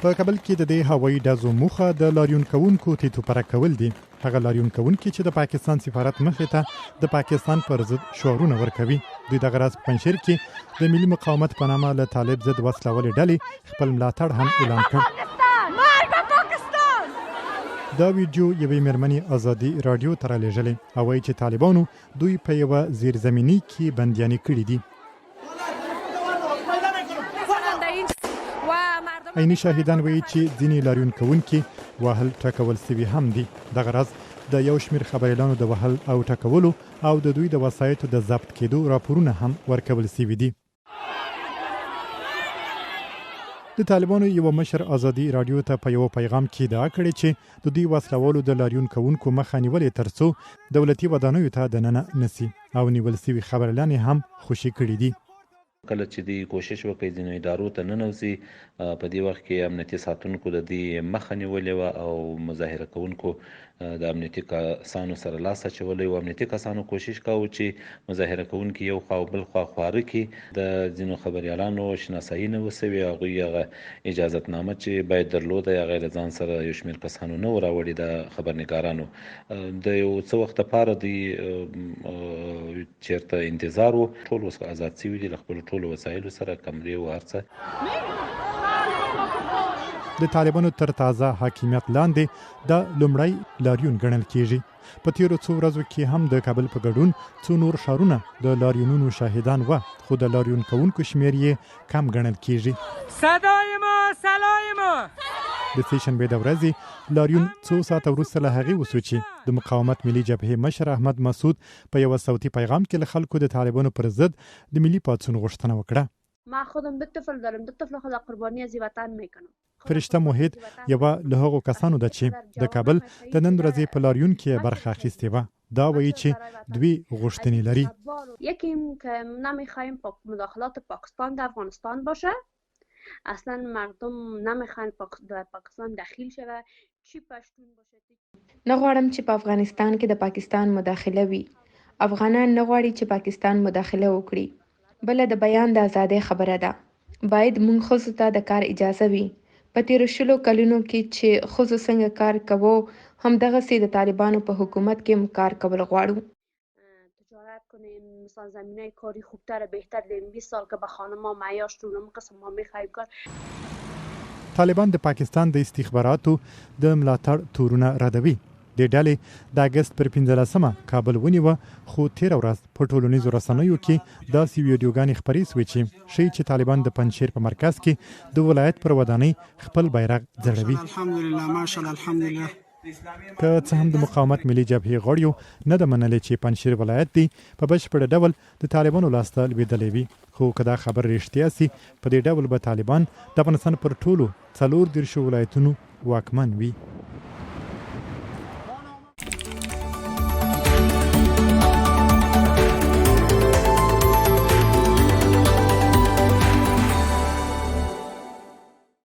په کابل کې د دې هوایي ډزو موخه د لاریون کوونکو تیتو پرک کول دي. هغه لاریون کوونکي چې د پاکستان سفارت مخې ته د پاکستان پر ضد شعارونه ورکوي. دوی دغه ورځ په پنجشیر کې د ملي مقاومت په نامه له طالب ضد وسله والې ډلې خپل ملاتړ هم اعلان کړ. دا ویډیو یوې مېرمنې ازادي رادیو ته رالیږلې او وایي چې طالبانو دوی په یوه زیرزمیني کې بندیانې کړي دي. عیني شاهدان وایي چې ځینې لاریون کوونکي وهل ټکول سوي هم دي. دغه ورځ د یو شمېر خبریالانو د وهل او ټکولو او د دوی د وسایطو د ضبط کېدو راپورونه هم ورکول سوي دي. د طالبانو یو مشر ازادي رادیو ته په یو پیغام کې ادعا کړې چې د دوی وسلوالو د لاریون کوونکو مخه نیولې ترڅو دولتي ودانیو ته دننه نسی او نیول سوي خبریالان هم خوشي کړي دي. کله چې دی کوشش وکړي ځینو ادارو ته ننوځي په دې وخت کې امنیتي ساتونکو د دې مخه نیولې وه او مظاهره کوونکو د امنیتي کسانو سره لاس اچولی و. امنیتي کسانو کوشش کاوه چې مظاهره کوونکي یو خوا او بل خوا خواره کړي. د ځینو خبریالانو شناسایي نه وسوې. هغوی هغه اجازتنامه چې باید درلوده هغه له ځان سره یو شمېر کسانو نه و راوړي د خبرنګارانو. د یو څه وخت لپاره دوی چېرته انتظار و. ټول اوس آزاد سوي دي له خپلو ټولو وسایلو سره کمرې و هر څه. د طالبانو تر تازه حاکمیت لاندې دا لومړی لاریون ګڼل کیږي. په تیرو څو ورځو کې هم د کابل په ګډون څو نور ښارونه د لاریونونو شاهدان وه، خو د لاریون کوونکو شمېر یې کم ګڼل کیږي. صدای ما سلای ما د سې شنبې د ورځې لاریون څو ساعته وروسته له هغې وسو چې د مقاومت ملي جبهې مشر احمد مسعود په یوه صوتي پیغام کې له خلکو د طالبانو پر ضد د ملي پاڅون غوښتنه وکړه. ما خودم دو طفل دارم، دو طفل خود قربانی از وطن میکنم. فرشته موحد یوه له هغو کسانو ده چې د کابل د نن ورځې په لاریون کې برخه اخیستې وه. دا وایي چې دوی غوښتنې لري. یکی که نمیخوایم مداخلات پاکستان در افغانستان باشه. اصلا مردم نمیخوان در پاکستان دخیل شوه. چی پشتون باشه. نه غواړم چې په افغانستان کې د پاکستان مداخله وي. افغانان نه غواړي چې پاکستان مداخله وکړي. بل د بیان د ازادۍ خبره ده. باید مونږ ښځو ته د کار اجازه وي. په تیرو 20 کلونو کې چې ښځو څنګه کار کوو همدغسې د طالبانو په حکومت کې هم کار کول غواړو. تجارت کنیم، مثلا زمینه کاری خوبتر بهتر دیم. 20 سال که به خانم‌ها معیاش رو قسم ما میخوایم کار. طالبان د پاکستان د استخباراتو د ملاتړ تورونه ردوي. د ډلې د اګست پر 15مه کابل ونیوه، خو تیره ورځ په ټولنیزو رسنیو کې داسې ویډیوګانې خپرې سوې چې ښیي چې طالبان د پنجشیر په مرکز کې د ولایت پر ودانۍ خپل بیرغ ځړوي. الحمدلله ماشاءالله الحمدلله. که څه هم د مقاومت ملي جبهې غړیو نه ده منلې چې پنجشیر ولایت دی په بشپړ ډول د طالبانو لاسته لوېدلی وي، خو که دا خبر رښتیا سي په دې ډول به طالبان د افغانستان پر ټولو 34 ولایتونو واکمن وي.